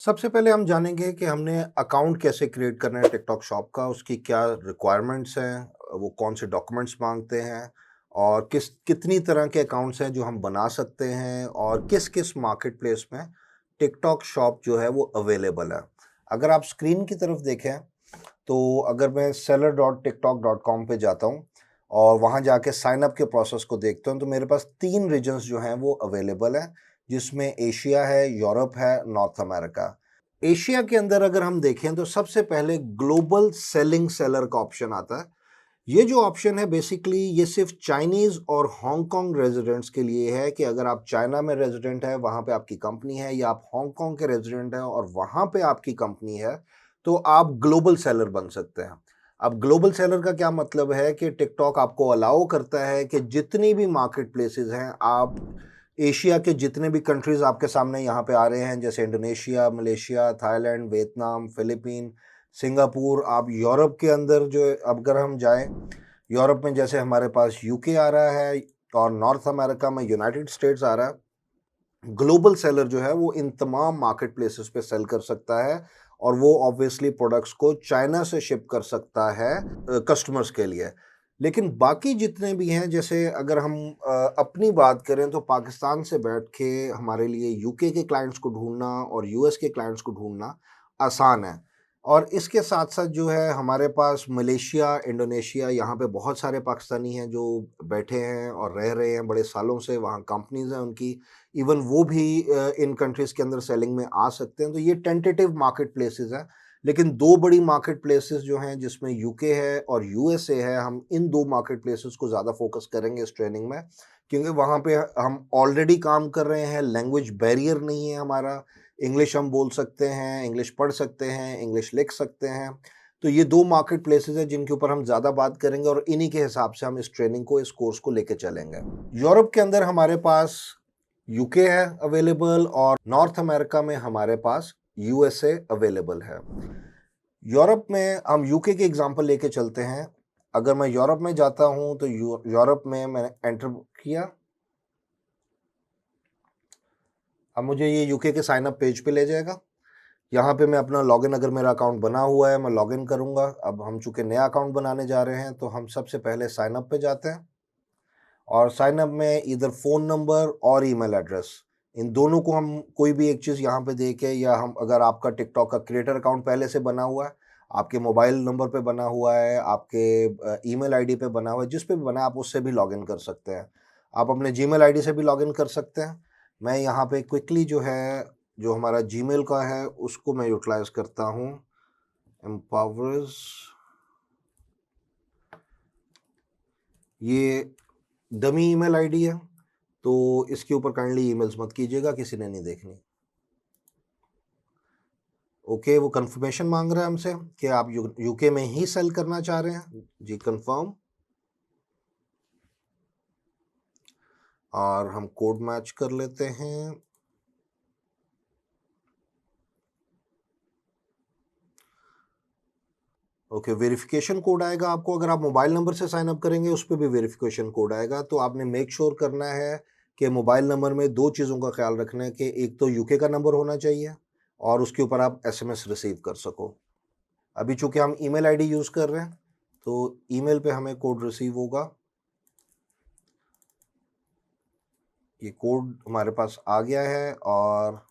सबसे पहले हम जानेंगे कि हमने अकाउंट कैसे क्रिएट करना है टिकटॉक शॉप का, उसकी क्या रिक्वायरमेंट्स हैं, वो कौन से डॉक्यूमेंट्स माँगते हैं और कितनी तरह के अकाउंट्स हैं जो हम बना सकते हैं और किस-किस मार्केट प्लेस में टिकटॉक शॉप जो है वो अवेलेबल है। अगर आप स्क्रीन की तरफ देखें, तो अगर मैं seller.tiktok.com पे जाता हूँ और वहाँ जाके साइन अप के प्रोसेस को देखता हूँ, तो मेरे पास 3 रीजन्स जो हैं वो अवेलेबल हैं, जिसमें एशिया है, यूरोप है, नॉर्थ अमेरिका। एशिया के अंदर अगर हम देखें तो सबसे पहले ग्लोबल सेलिंग सेलर का ऑप्शन आता है। ये जो ऑप्शन है बेसिकली ये सिर्फ चाइनीज़ और हांगकांग रेज़िडेंट्स के लिए है कि अगर आप चाइना में रेज़िडेंट हैं, वहाँ पे आपकी कंपनी है या आप हांगकांग के रेज़िडेंट हैं और वहाँ पे आपकी कंपनी है, तो आप ग्लोबल सेलर बन सकते हैं। अब ग्लोबल सेलर का क्या मतलब है कि टिकटॉक आपको अलाउ करता है कि जितनी भी मार्केट प्लेसेस हैं, आप एशिया के जितने भी कंट्रीज़ आपके सामने यहाँ पे आ रहे हैं, जैसे Indonesia, Malaysia, Thailand, Vietnam, Philippine, Singapore, आप यूरोप के अंदर जो अगर हम जाएँ, यूरोप में जैसे हमारे पास यूके आ रहा है और नॉर्थ अमेरिका में यूनाइटेड स्टेट्स आ रहा है। ग्लोबल सेलर जो है वो इन तमाम मार्केट प्लेसेस पे सेल कर सकता है और वो ऑब्वियसली प्रोडक्ट्स को चाइना से शिप कर सकता है कस्टमर्स के लिए। लेकिन बाकी जितने भी हैं, जैसे अगर हम अपनी बात करें तो पाकिस्तान से बैठ के हमारे लिए यूके के क्लाइंट्स को ढूंढना और यूएस के क्लाइंट्स को ढूंढना आसान है। और इसके साथ-साथ जो है हमारे पास मलेशिया, इंडोनेशिया, यहाँ पे बहुत सारे पाकिस्तानी हैं जो बैठे हैं और रह रहे हैं बड़े सालों से, वहाँ कंपनीज़ हैं उनकी। इवन वो भी इन कंट्रीज़ के अंदर सेलिंग में आ सकते हैं। तो ये टेंटेटिव मार्केट प्लेसेस हैं। लेकिन 2 बड़ी मार्केट प्लेसेस जो हैं जिसमें यूके है और यूएसए है, हम इन 2 मार्केट प्लेसेस को ज़्यादा फ़ोकस करेंगे इस ट्रेनिंग में, क्योंकि वहाँ पे हम ऑलरेडी काम कर रहे हैं, लैंग्वेज बैरियर नहीं है हमारा, इंग्लिश हम बोल सकते हैं, इंग्लिश पढ़ सकते हैं, इंग्लिश लिख सकते हैं। तो ये 2 मार्केट प्लेसेस हैं जिनके ऊपर हम ज़्यादा बात करेंगे और इन्हीं के हिसाब से हम इस ट्रेनिंग को, इस कोर्स को लेके चलेंगे। यूरोप के अंदर हमारे पास यूके है अवेलेबल और नॉर्थ अमेरिका में हमारे पास यूएसए अवेलेबल है। यूरोप में हम यूके के एग्जांपल लेके चलते हैं। अगर मैं यूरोप में जाता हूं तो यूरोप में मैंने एंटर किया। अब मुझे ये यूके के साइन अप पेज पे ले जाएगा। यहाँ पे मैं अपना लॉगिन, अगर मेरा अकाउंट बना हुआ है मैं लॉगिन करूंगा। अब हम चूंकि नया अकाउंट बनाने जा रहे हैं तो हम सबसे पहले साइन अप पे जाते हैं और साइन अप में इधर फ़ोन नंबर और ईमेल एड्रेस, इन दोनों को हम कोई भी एक चीज़ यहाँ पे दे के, या हम अगर आपका टिकटॉक का क्रिएटर अकाउंट पहले से बना हुआ है, आपके मोबाइल नंबर पे बना हुआ है, आपके ईमेल आईडी पे बना हुआ है, जिस पे भी बना है आप उससे भी लॉगिन कर सकते हैं। आप अपने जीमेल आईडी से भी लॉगिन कर सकते हैं। मैं यहाँ पे क्विकली जो है, जो हमारा जीमेल का है उसको मैं यूटिलाइज़ करता हूँ। एम्पावर्स, ये डमी ईमेल आईडी है, तो इसके ऊपर काइंडली ईमेल्स मत कीजिएगा, किसी ने नहीं देखनी। ओके, वो कंफर्मेशन मांग रहा है हमसे कि आप यूके में ही सेल करना चाह रहे हैं। जी कंफर्म। और हम कोड मैच कर लेते हैं। ओके, वेरिफिकेशन कोड आएगा आपको। अगर आप मोबाइल नंबर से साइन अप करेंगे उस पे भी वेरिफिकेशन कोड आएगा। तो आपने मेक श्योर करना है कि मोबाइल नंबर में 2 चीज़ों का ख्याल रखना है कि एक तो यूके का नंबर होना चाहिए और उसके ऊपर आप एसएमएस रिसीव कर सको। अभी चूंकि हम ईमेल आईडी यूज़ कर रहे हैं तो ईमेल पे हमें कोड रिसीव होगा। ये कोड हमारे पास आ गया है और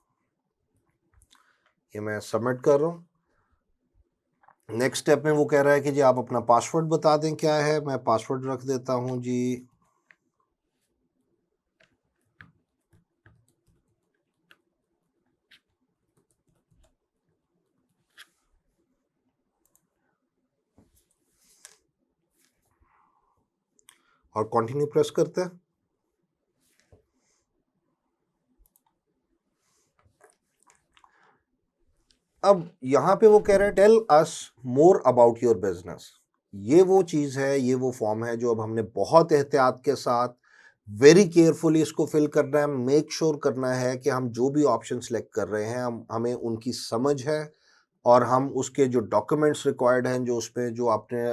ये मैं सबमिट कर रहा हूँ। नेक्स्ट स्टेप में वो कह रहा है कि जी आप अपना पासवर्ड बता दें क्या है। मैं पासवर्ड रख देता हूँ जी और कंटिन्यू प्रेस करते हैं। अब यहाँ पे वो कह रहा है tell us more about your business. ये वो चीज़ है, ये वो फॉर्म है जो अब हमने बहुत एहतियात के साथ वेरी केयरफुली इसको फिल करना है। मेक श्योर करना है कि हम जो भी ऑप्शन सेलेक्ट कर रहे हैं हमें उनकी समझ है और हम उसके जो डॉक्यूमेंट्स रिक्वायर्ड हैं, जो उसमें जो आपने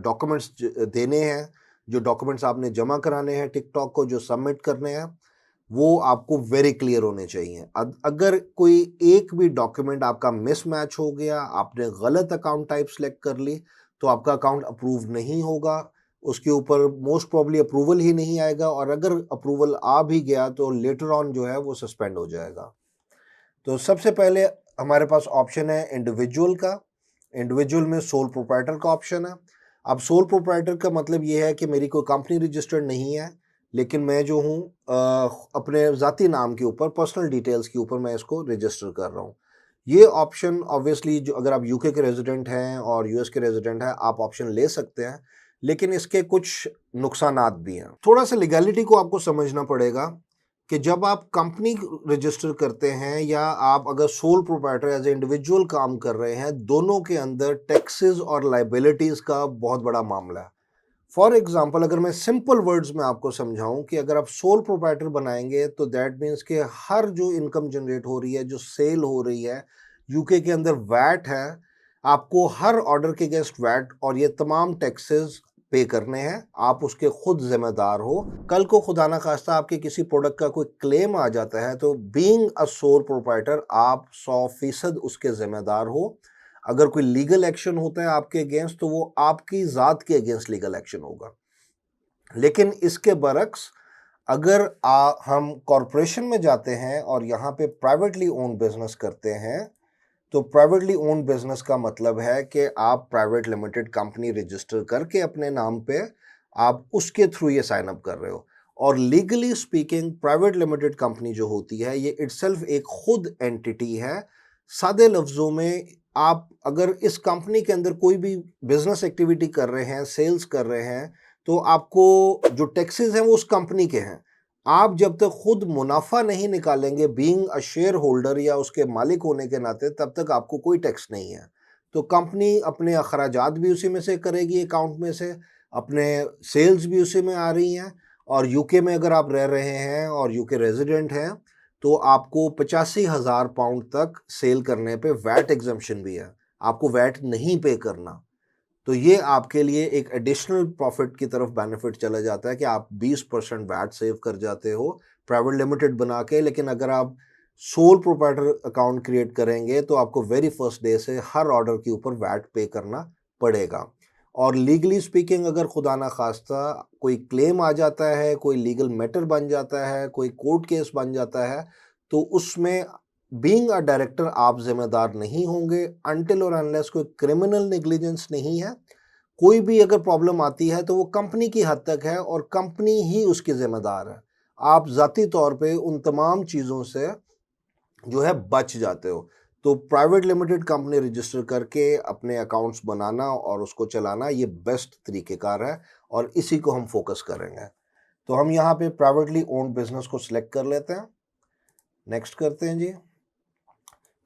डॉक्यूमेंट्स देने हैं, जो डॉक्यूमेंट्स आपने जमा कराने हैं टिकटॉक को, जो सबमिट करने हैं, वो आपको वेरी क्लियर होने चाहिए। अगर कोई एक भी डॉक्यूमेंट आपका मिसमैच हो गया, आपने गलत अकाउंट टाइप सेलेक्ट कर ली, तो आपका अकाउंट अप्रूव नहीं होगा, उसके ऊपर मोस्ट प्रोबेबली अप्रूवल ही नहीं आएगा, और अगर अप्रूवल आ भी गया तो लेटर ऑन जो है वो सस्पेंड हो जाएगा। तो सबसे पहले हमारे पास ऑप्शन है इंडिविजुअल का। इंडिविजुअल में सोल प्रोप्राइटर का ऑप्शन है। अब सोल प्रोप्राइटर का मतलब ये है कि मेरी कोई कंपनी रजिस्टर्ड नहीं है, लेकिन मैं जो हूँ अपने ज़ाती नाम के ऊपर, पर्सनल डिटेल्स के ऊपर मैं इसको रजिस्टर कर रहा हूँ। ये ऑप्शन ऑब्वियसली जो अगर आप यूके के रेजिडेंट हैं और यूएस के रेजिडेंट हैं, आप ऑप्शन ले सकते हैं, लेकिन इसके कुछ नुकसानात भी हैं। थोड़ा सा लीगैलिटी को आपको समझना पड़ेगा कि जब आप कंपनी रजिस्टर करते हैं या आप अगर sole proprietor as a individual काम कर रहे हैं, दोनों के अंदर टैक्सेस और लाइबिलिटीज का बहुत बड़ा मामला है। फॉर एग्जाम्पल, अगर मैं सिंपल वर्ड्स में आपको समझाऊं कि अगर आप सोल प्रोप्राइटर बनाएंगे तो दैट मीन्स कि हर जो इनकम जनरेट हो रही है, जो सेल हो रही है, यूके के अंदर वैट है, आपको हर ऑर्डर के अगेंस्ट वैट और ये तमाम टैक्सेस पे करने हैं, आप उसके खुद जिम्मेदार हो। कल को खुदा ना खास्ता आपके किसी प्रोडक्ट का कोई क्लेम आ जाता है तो बीइंग अ सोल प्रोप्राइटर आप 100% उसके जिम्मेदार हो। अगर कोई लीगल एक्शन होता है आपके अगेंस्ट तो वो आपकी ज़ात के अगेंस्ट लीगल एक्शन होगा। लेकिन इसके बरक्स अगर हम कॉरपोरेशन में जाते हैं और यहाँ पे प्राइवेटली ओन्ड बिजनेस करते हैं, तो प्राइवेटली ओन्ड बिजनेस का मतलब है कि आप प्राइवेट लिमिटेड कंपनी रजिस्टर करके अपने नाम पे आप उसके थ्रू ये साइन अप कर रहे हो। और legally speaking private limited company जो होती है ये इटसेल्फ एक खुद एंटिटी है। सादे लफ्जों में, आप अगर इस कंपनी के अंदर कोई भी बिजनेस एक्टिविटी कर रहे हैं, सेल्स कर रहे हैं, तो आपको जो टैक्सेस हैं वो उस कंपनी के हैं। आप जब तक खुद मुनाफा नहीं निकालेंगे बीइंग अ शेयर होल्डर या उसके मालिक होने के नाते, तब तक आपको कोई टैक्स नहीं है। तो कंपनी अपने अखराजात भी उसी में से करेगी, अकाउंट में से, अपने सेल्स भी उसी में आ रही हैं। और यूके में अगर आप रह रहे हैं और यूके रेजिडेंट हैं, तो आपको 85,000 पाउंड तक सेल करने पे वैट एग्जम्पशन भी है, आपको वैट नहीं पे करना। तो ये आपके लिए एक एडिशनल प्रॉफिट की तरफ बेनिफिट चला जाता है कि आप 20% वैट सेव कर जाते हो प्राइवेट लिमिटेड बना के। लेकिन अगर आप सोल प्रोप्राइटर अकाउंट क्रिएट करेंगे तो आपको वेरी फर्स्ट डे से हर ऑर्डर के ऊपर वैट पे करना पड़ेगा। और लीगली स्पीकिंग, अगर खुदा ना खास्ता कोई क्लेम आ जाता है, कोई लीगल मैटर बन जाता है, कोई कोर्ट केस बन जाता है, तो उसमें बीइंग अ डायरेक्टर आप जिम्मेदार नहीं होंगे अनटिल और अनलेस कोई क्रिमिनल नेग्लिजेंस नहीं है। कोई भी अगर प्रॉब्लम आती है तो वो कंपनी की हद तक है और कंपनी ही उसकी जिम्मेदार है। आप ज़ाती तौर पे उन तमाम चीज़ों से जो है बच जाते हो। तो प्राइवेट लिमिटेड कंपनी रजिस्टर करके अपने अकाउंट्स बनाना और उसको चलाना ये बेस्ट तरीक़ेकार है और इसी को हम फोकस करेंगे। तो हम यहाँ पे प्राइवेटली ओन्ड बिजनेस को सिलेक्ट कर लेते हैं। नेक्स्ट करते हैं जी।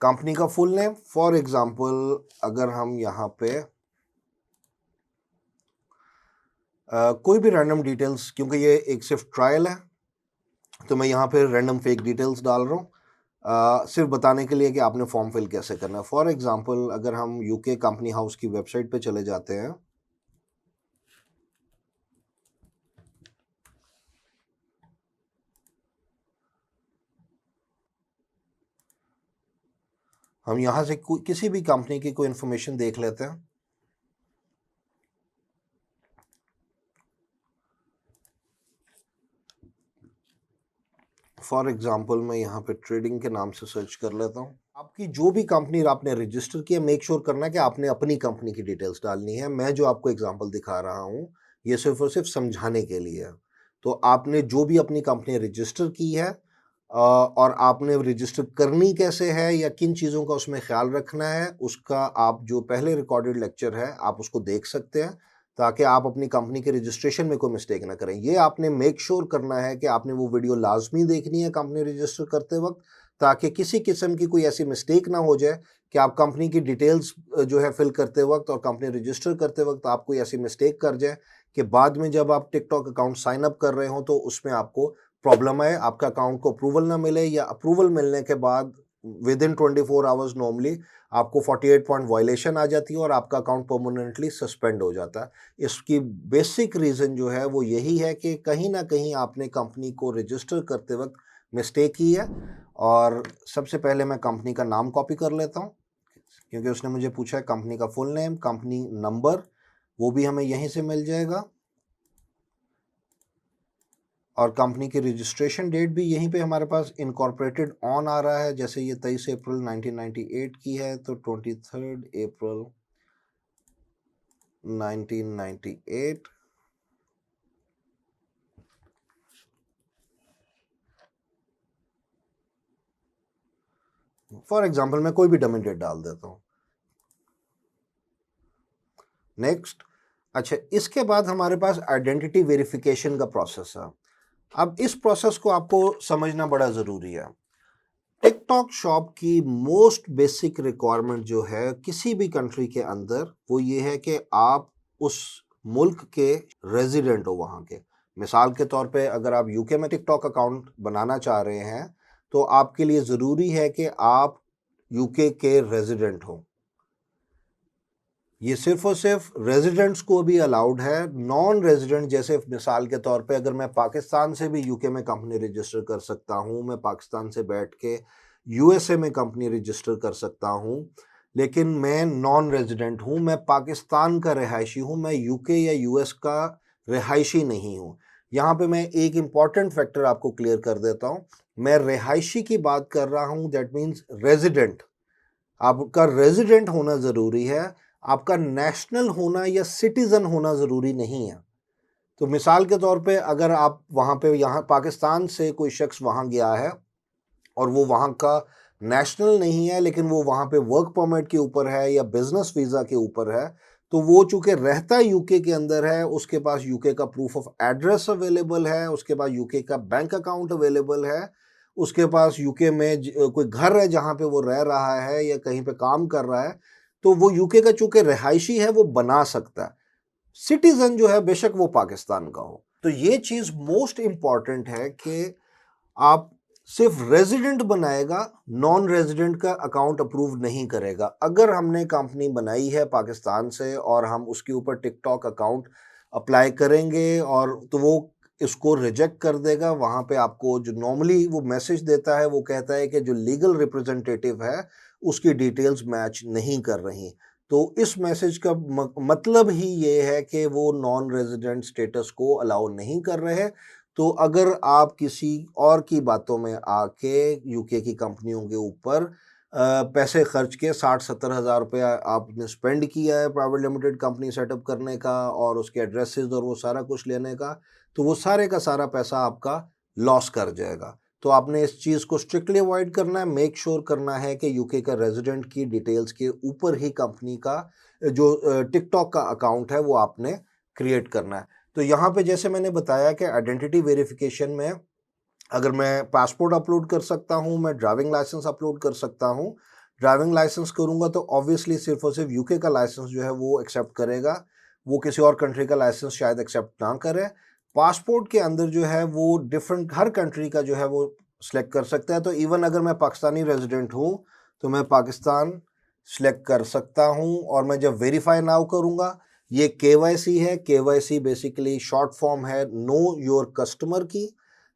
कंपनी का फुल नेम, फॉर एग्जांपल अगर हम यहाँ पे कोई भी रैंडम डिटेल्स, क्योंकि ये एक सिर्फ ट्रायल है तो मैं यहाँ पे रैंडम फेक डिटेल्स डाल रहा हूँ, सिर्फ बताने के लिए कि आपने फॉर्म फिल कैसे करना है। फॉर एग्जांपल अगर हम यूके कंपनी हाउस की वेबसाइट पे चले जाते हैं, हम यहाँ से किसी भी कंपनी की कोई इंफॉर्मेशन देख लेते हैं। फॉर एग्जांपल मैं यहाँ पे ट्रेडिंग के नाम से सर्च कर लेता हूँ। आपकी जो भी कंपनी आपने रजिस्टर किया, मेक श्योर करना है कि आपने अपनी कंपनी की डिटेल्स डालनी है। मैं जो आपको एग्जांपल दिखा रहा हूँ ये सिर्फ और सिर्फ समझाने के लिए है। तो आपने जो भी अपनी कंपनी रजिस्टर की है और आपने रजिस्टर करनी कैसे है या किन चीज़ों का उसमें ख्याल रखना है, उसका आप जो पहले रिकॉर्डेड लेक्चर है आप उसको देख सकते हैं, ताकि आप अपनी कंपनी के रजिस्ट्रेशन में कोई मिस्टेक ना करें। ये आपने मेक श्योर करना है कि आपने वो वीडियो लाजमी देखनी है कंपनी रजिस्टर करते वक्त, ताकि किसी किस्म की कोई ऐसी मिस्टेक ना हो जाए कि आप कंपनी की डिटेल्स जो है फिल करते वक्त और कंपनी रजिस्टर करते वक्त आप कोई ऐसी मिस्टेक कर जाए कि बाद में जब आप टिकटॉक अकाउंट साइन अप कर रहे हो तो उसमें आपको प्रॉब्लम है, आपका अकाउंट को अप्रूवल ना मिले, या अप्रूवल मिलने के बाद विद इन 24 आवर्स नॉर्मली आपको 48 पॉइंट वायलेशन आ जाती है और आपका अकाउंट परमानेंटली सस्पेंड हो जाता है। इसकी बेसिक रीज़न जो है वो यही है कि कहीं ना कहीं आपने कंपनी को रजिस्टर करते वक्त मिस्टेक की है। और सबसे पहले मैं कंपनी का नाम कॉपी कर लेता हूँ, क्योंकि उसने मुझे पूछा है कंपनी का फुल नेम, कंपनी नंबर, वो भी हमें यहीं से मिल जाएगा, और कंपनी की रजिस्ट्रेशन डेट भी यहीं पे हमारे पास इनकॉर्पोरेटेड ऑन आ रहा है। जैसे ये 23 अप्रैल 1998 की है, तो 23 अप्रैल 1998। फॉर एग्जाम्पल मैं कोई भी डमी डेट डाल देता हूँ। नेक्स्ट। अच्छा, इसके बाद हमारे पास आइडेंटिटी वेरिफिकेशन का प्रोसेस है। अब इस प्रोसेस को आपको समझना बड़ा ज़रूरी है। टिकटॉक शॉप की मोस्ट बेसिक रिक्वायरमेंट जो है किसी भी कंट्री के अंदर, वो ये है कि आप उस मुल्क के रेजिडेंट हो वहाँ के। मिसाल के तौर पे अगर आप यूके में टिकटॉक अकाउंट बनाना चाह रहे हैं, तो आपके लिए ज़रूरी है कि आप यूके के रेजिडेंट हो। ये सिर्फ और सिर्फ रेजिडेंट्स को भी अलाउड है। नॉन रेजिडेंट, जैसे मिसाल के तौर पे अगर मैं पाकिस्तान से भी यूके में कंपनी रजिस्टर कर सकता हूँ, मैं पाकिस्तान से बैठ के यूएसए में कंपनी रजिस्टर कर सकता हूँ, लेकिन मैं नॉन रेजिडेंट हूँ, मैं पाकिस्तान का रिहायशी हूँ, मैं यूके या यूएस का रिहायशी नहीं हूँ। यहाँ पे मैं एक इम्पॉर्टेंट फैक्टर आपको क्लियर कर देता हूँ। मैं रिहायशी की बात कर रहा हूँ, दैट मीन्स रेजिडेंट। आपका रेजिडेंट होना ज़रूरी है, आपका नेशनल होना या सिटीज़न होना ज़रूरी नहीं है। तो मिसाल के तौर पे अगर आप वहाँ पे, यहाँ पाकिस्तान से कोई शख्स वहाँ गया है और वो वहाँ का नेशनल नहीं है, लेकिन वो वहाँ पे वर्क परमिट के ऊपर है या बिजनेस वीज़ा के ऊपर है, तो वो चूंकि रहता यूके के अंदर है, उसके पास यूके का प्रूफ ऑफ एड्रेस अवेलेबल है, उसके पास यूके का बैंक अकाउंट अवेलेबल है, उसके पास यूके में कोई घर है जहाँ पे वो रह रहा है या कहीं पे काम कर रहा है, तो वो यूके का चूंकि रिहायशी है वो बना सकता है। सिटीजन जो है बेशक वो पाकिस्तान का हो। तो ये चीज़ मोस्ट इंपॉर्टेंट है कि आप सिर्फ रेजिडेंट बनाएगा, नॉन रेजिडेंट का अकाउंट अप्रूव नहीं करेगा। अगर हमने कंपनी बनाई है पाकिस्तान से और हम उसके ऊपर टिकटॉक अकाउंट अप्लाई करेंगे, और तो वो इसको रिजेक्ट कर देगा। वहाँ पे आपको जो नॉर्मली वो मैसेज देता है, वो कहता है कि जो लीगल रिप्रेजेंटेटिव है उसकी डिटेल्स मैच नहीं कर रही। तो इस मैसेज का मतलब ही ये है कि वो नॉन रेजिडेंट स्टेटस को अलाउ नहीं कर रहे। तो अगर आप किसी और की बातों में आके यूके की कंपनियों के ऊपर पैसे खर्च के 60-70 हज़ार रुपया आपने स्पेंड किया है प्राइवेट लिमिटेड कंपनी सेटअप करने का और उसके एड्रेसेस और वो सारा कुछ लेने का, तो वो सारे का सारा पैसा आपका लॉस कर जाएगा। तो आपने इस चीज़ को स्ट्रिक्टली अवॉइड करना है। मेक श्योर करना है कि यूके का रेजिडेंट की डिटेल्स के ऊपर ही कंपनी का जो टिकटॉक का अकाउंट है वो आपने क्रिएट करना है। तो यहाँ पे जैसे मैंने बताया कि आइडेंटिटी वेरिफिकेशन में अगर मैं पासपोर्ट अपलोड कर सकता हूँ, मैं ड्राइविंग लाइसेंस अपलोड कर सकता हूँ। ड्राइविंग लाइसेंस करूँगा तो ऑब्वियसली सिर्फ और सिर्फ यूके का लाइसेंस जो है वो एक्सेप्ट करेगा, वो किसी और कंट्री का लाइसेंस शायद एक्सेप्ट ना करे। पासपोर्ट के अंदर जो है वो डिफरेंट हर कंट्री का जो है वो सिलेक्ट कर सकता है। तो इवन अगर मैं पाकिस्तानी रेजिडेंट हूँ तो मैं पाकिस्तान सिलेक्ट कर सकता हूँ। और मैं जब वेरीफाई नाउ करूँगा, ये केवाईसी है। केवाईसी बेसिकली शॉर्ट फॉर्म है नो योर कस्टमर की,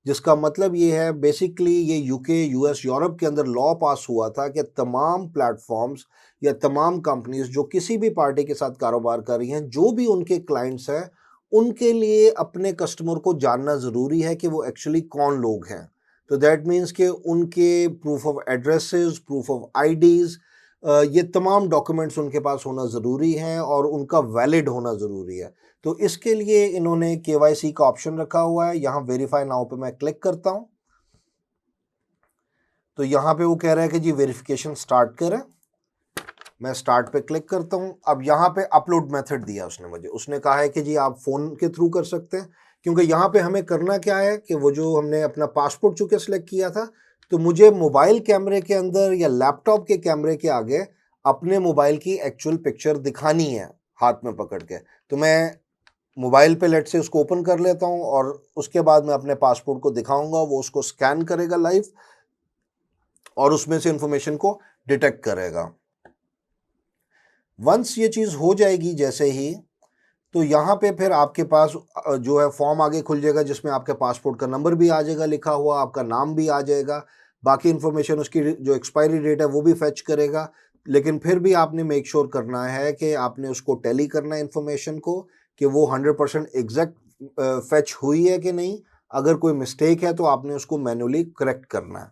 जिसका मतलब ये है बेसिकली ये यूके, यूएस, यूरोप के अंदर लॉ पास हुआ था कि तमाम प्लेटफॉर्म्स या तमाम कंपनीज जो किसी भी पार्टी के साथ कारोबार कर रही हैं, जो भी उनके क्लाइंट्स हैं, उनके लिए अपने कस्टमर को जानना ज़रूरी है कि वो एक्चुअली कौन लोग हैं। तो दैट मीन्स कि उनके proof of addresses, proof of IDs, ये तमाम डॉक्यूमेंट्स उनके पास होना ज़रूरी हैं और उनका वैलिड होना ज़रूरी है। तो इसके लिए इन्होंने केवाईसी का ऑप्शन रखा हुआ है। यहाँ वेरीफाई नाउ पे मैं क्लिक करता हूँ, तो यहाँ पे वो कह रहा है कि जी वेरिफिकेशन स्टार्ट करें। मैं स्टार्ट पे क्लिक करता हूँ। अब यहाँ पे अपलोड मेथड दिया उसने मुझे, उसने कहा है कि जी आप फ़ोन के थ्रू कर सकते हैं, क्योंकि यहाँ पे हमें करना क्या है कि वो जो हमने अपना पासपोर्ट चूँकि सेलेक्ट किया था, तो मुझे मोबाइल कैमरे के अंदर या लैपटॉप के कैमरे के आगे अपने मोबाइल की एक्चुअल पिक्चर दिखानी है हाथ में पकड़ के। तो मैं मोबाइल पे लेट से उसको ओपन कर लेता हूँ और उसके बाद मैं अपने पासपोर्ट को दिखाऊंगा, वो उसको स्कैन करेगा लाइव और उसमें से इंफॉर्मेशन को डिटेक्ट करेगा। वंस ये चीज़ हो जाएगी जैसे ही, तो यहाँ पे फिर आपके पास जो है फॉर्म आगे खुल जाएगा जिसमें आपके पासपोर्ट का नंबर भी आ जाएगा लिखा हुआ, आपका नाम भी आ जाएगा, बाकी इन्फॉर्मेशन उसकी जो एक्सपायरी डेट है वो भी फेच करेगा। लेकिन फिर भी आपने मेक श्योर करना है कि आपने उसको टैली करना है इन्फॉर्मेशन को, कि वो 100% एग्जैक्ट फेच हुई है कि नहीं। अगर कोई मिस्टेक है तो आपने उसको मैन्युअली करेक्ट करना है।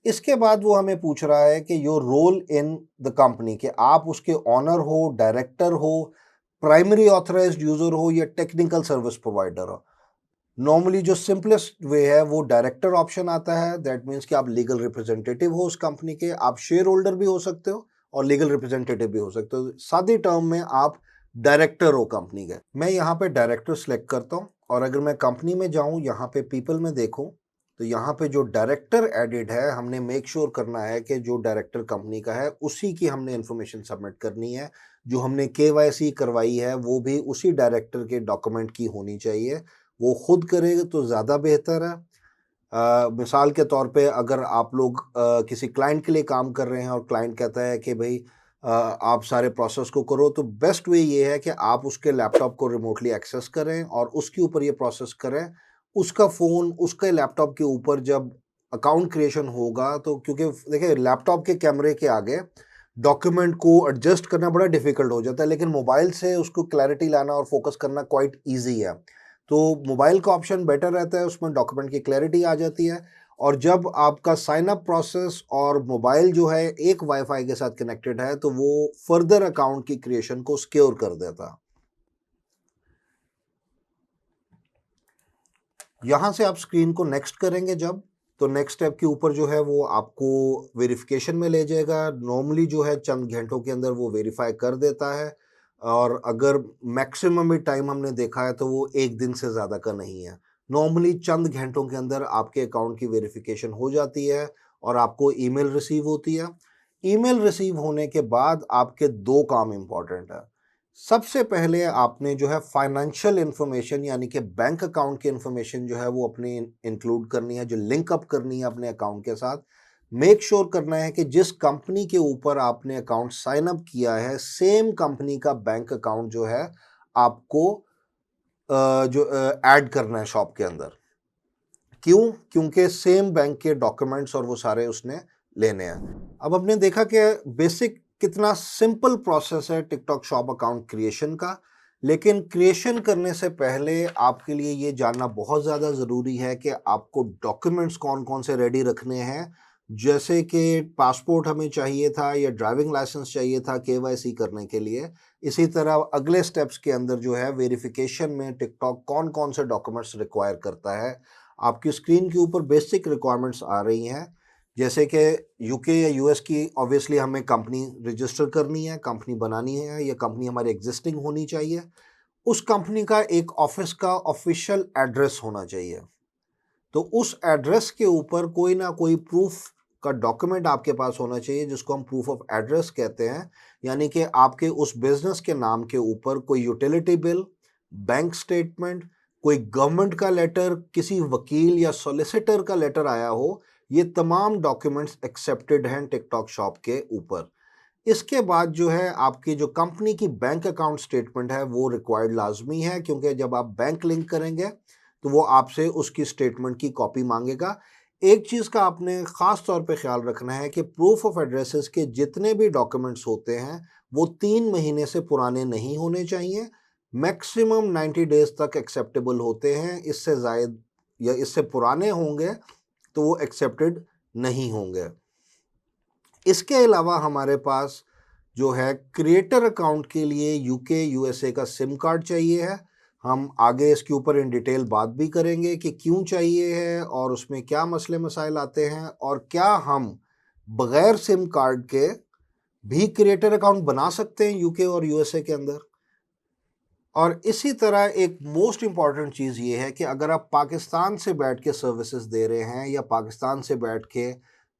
इसके बाद वो हमें पूछ रहा है कि your role in the company, कि आप उसके ऑनर हो, डायरेक्टर हो, प्राइमरी ऑथराइज्ड यूजर हो या टेक्निकल सर्विस प्रोवाइडर हो। नॉर्मली जो सिंपलेस्ट वे है वो डायरेक्टर ऑप्शन आता है। दैट मीन्स कि आप लीगल रिप्रेजेंटेटिव हो उस कंपनी के, आप शेयर होल्डर भी हो सकते हो और लीगल रिप्रेजेंटेटिव भी हो सकते हो। सादे टर्म में आप डायरेक्टर हो कंपनी के। मैं यहाँ पे डायरेक्टर सेलेक्ट करता हूँ और अगर मैं कंपनी में जाऊँ, यहाँ पे पीपल में देखूँ, तो यहाँ पे जो डायरेक्टर एडिड है, हमने मेक श्योर करना है कि जो डायरेक्टर कंपनी का है उसी की हमने इन्फॉर्मेशन सबमिट करनी है। जो हमने केवाईसी करवाई है वो भी उसी डायरेक्टर के डॉक्यूमेंट की होनी चाहिए। वो खुद करेगा तो ज़्यादा बेहतर है। मिसाल के तौर पे अगर आप लोग किसी क्लाइंट के लिए काम कर रहे हैं और क्लाइंट कहता है कि भाई आप सारे प्रोसेस को करो, तो बेस्ट वे ये है कि आप उसके लैपटॉप को रिमोटली एक्सेस करें और उसके ऊपर ये प्रोसेस करें। उसका फ़ोन उसके लैपटॉप के ऊपर जब अकाउंट क्रिएशन होगा, तो क्योंकि देखिए लैपटॉप के कैमरे के आगे डॉक्यूमेंट को एडजस्ट करना बड़ा डिफिकल्ट हो जाता है, लेकिन मोबाइल से उसको क्लैरिटी लाना और फोकस करना क्वाइट ईजी है। तो मोबाइल का ऑप्शन बेटर रहता है, उसमें डॉक्यूमेंट की क्लैरिटी आ जाती है। और जब आपका साइन अप प्रोसेस और मोबाइल जो है एक वाईफाई के साथ कनेक्टेड है, तो वो फर्दर अकाउंट की क्रिएशन को सिक्योर कर देता है। यहाँ से आप स्क्रीन को नेक्स्ट करेंगे जब, तो नेक्स्ट स्टेप के ऊपर जो है वो आपको वेरिफिकेशन में ले जाएगा। नॉर्मली जो है चंद घंटों के अंदर वो वेरीफाई कर देता है, और अगर मैक्सिमम भी टाइम हमने देखा है तो वो एक दिन से ज़्यादा का नहीं है। नॉर्मली चंद घंटों के अंदर आपके अकाउंट की वेरिफिकेशन हो जाती है और आपको ईमेल रिसीव होती है। ईमेल रिसीव होने के बाद आपके दो काम इम्पॉर्टेंट है। सबसे पहले आपने जो है फाइनेंशियल इंफॉर्मेशन यानी कि बैंक अकाउंट की इंफॉर्मेशन जो है वो अपनी इंक्लूड करनी है, जो लिंक अप करनी है अपने अकाउंट के साथ। मेक श्योर करना है कि जिस कंपनी के ऊपर आपने अकाउंट साइन अप किया है, सेम कंपनी का बैंक अकाउंट जो है आपको जो ऐड करना है शॉप के अंदर। क्यों? क्योंकि सेम बैंक के डॉक्यूमेंट्स और वो सारे उसने लेने हैं। अब हमने देखा कि बेसिक कितना सिंपल प्रोसेस है टिकटॉक शॉप अकाउंट क्रिएशन का, लेकिन क्रिएशन करने से पहले आपके लिए ये जानना बहुत ज़्यादा ज़रूरी है कि आपको डॉक्यूमेंट्स कौन-कौन से रेडी रखने हैं। जैसे कि पासपोर्ट हमें चाहिए था या ड्राइविंग लाइसेंस चाहिए था केवाईसी करने के लिए। इसी तरह अगले स्टेप्स के अंदर जो है वेरिफिकेशन में टिकटॉक कौन-कौन से डॉक्यूमेंट्स रिक्वायर करता है। आपकी स्क्रीन के ऊपर बेसिक रिक्वायरमेंट्स आ रही हैं, जैसे कि यूके या यूएस की ऑब्वियसली हमें कंपनी रजिस्टर करनी है, कंपनी बनानी है, या कंपनी हमारी एग्जिस्टिंग होनी चाहिए। उस कंपनी का एक ऑफिस का ऑफिशियल एड्रेस होना चाहिए। तो उस एड्रेस के ऊपर कोई ना कोई प्रूफ का डॉक्यूमेंट आपके पास होना चाहिए, जिसको हम प्रूफ ऑफ एड्रेस कहते हैं। यानी कि आपके उस बिजनेस के नाम के ऊपर कोई यूटिलिटी बिल, बैंक स्टेटमेंट, कोई गवर्नमेंट का लेटर, किसी वकील या सॉलिसिटर का लेटर आया हो, ये तमाम डॉक्यूमेंट्स एक्सेप्टेड हैं टिकटॉक शॉप के ऊपर। इसके बाद जो है आपकी जो कंपनी की बैंक अकाउंट स्टेटमेंट है वो रिक्वायर्ड लाजमी है, क्योंकि जब आप बैंक लिंक करेंगे तो वो आपसे उसकी स्टेटमेंट की कॉपी मांगेगा। एक चीज़ का आपने ख़ास तौर पे ख्याल रखना है कि प्रूफ ऑफ एड्रेसेस के जितने भी डॉक्यूमेंट्स होते हैं वो 3 महीने से पुराने नहीं होने चाहिए। मैक्सिमम 90 डेज तक एक्सेप्टेबल होते हैं। इससे ज़ायद या इससे पुराने होंगे तो वो एक्सेप्टेड नहीं होंगे। इसके अलावा हमारे पास जो है क्रिएटर अकाउंट के लिए यूके यूएसए का सिम कार्ड चाहिए है। हम आगे इसके ऊपर इन डिटेल बात भी करेंगे कि क्यों चाहिए है और उसमें क्या मसले मसाइल आते हैं, और क्या हम बगैर सिम कार्ड के भी क्रिएटर अकाउंट बना सकते हैं यूके और यूएसए के अंदर। और इसी तरह एक मोस्ट इम्पॉर्टेंट चीज़ ये है कि अगर आप पाकिस्तान से बैठ के सर्विसेज दे रहे हैं या पाकिस्तान से बैठ के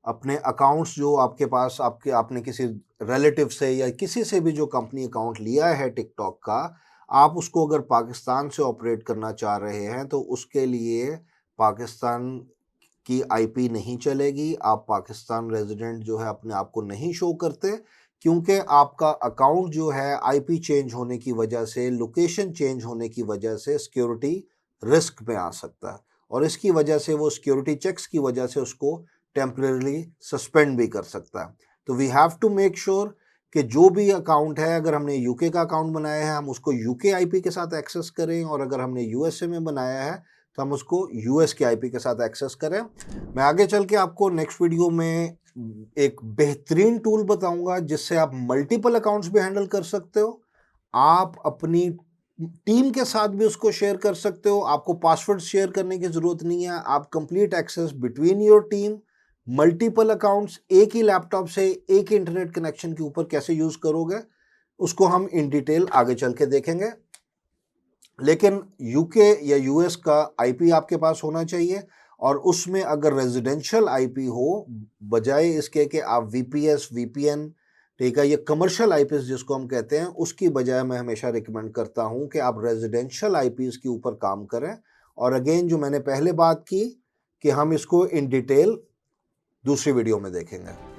अपने अकाउंट्स जो आपके पास आपने किसी रिलेटिव से या किसी से भी जो कंपनी अकाउंट लिया है टिकटॉक का, आप उसको अगर पाकिस्तान से ऑपरेट करना चाह रहे हैं तो उसके लिए पाकिस्तान की आईपी नहीं चलेगी। आप पाकिस्तान रेजिडेंट जो है अपने आप को नहीं शो करते, क्योंकि आपका अकाउंट जो है आईपी चेंज होने की वजह से, लोकेशन चेंज होने की वजह से सिक्योरिटी रिस्क में आ सकता है और इसकी वजह से वो सिक्योरिटी चेक्स की वजह से उसको टेम्परेरी सस्पेंड भी कर सकता है। तो we have to make sure कि जो भी अकाउंट है, अगर हमने यूके का अकाउंट बनाया है हम उसको यूके आईपी के साथ एक्सेस करें, और अगर हमने यूएसए में बनाया है तो हम उसको यूएस के आईपी के साथ एक्सेस करें। मैं आगे चल के आपको नेक्स्ट वीडियो में एक बेहतरीन टूल बताऊंगा जिससे आप मल्टीपल अकाउंट्स भी हैंडल कर सकते हो। आप अपनी टीम के साथ भी उसको शेयर कर सकते हो, आपको पासवर्ड शेयर करने की जरूरत नहीं है। आप complete access between your team, multiple accounts एक ही लैपटॉप से एक ही इंटरनेट कनेक्शन के ऊपर कैसे यूज करोगे, उसको हम इन डिटेल आगे चल के देखेंगे। लेकिन यूके या यूएस का आईपी आपके पास होना चाहिए, और उसमें अगर रेजिडेंशियल आईपी हो, बजाय इसके कि आप वीपीएस, वीपीएन, ठीक है, ये कमर्शियल आईपीस जिसको हम कहते हैं, उसकी बजाय मैं हमेशा रिकमेंड करता हूं कि आप रेजिडेंशियल आईपीस के ऊपर काम करें। और अगेन जो मैंने पहले बात की कि हम इसको इन डिटेल दूसरी वीडियो में देखेंगे।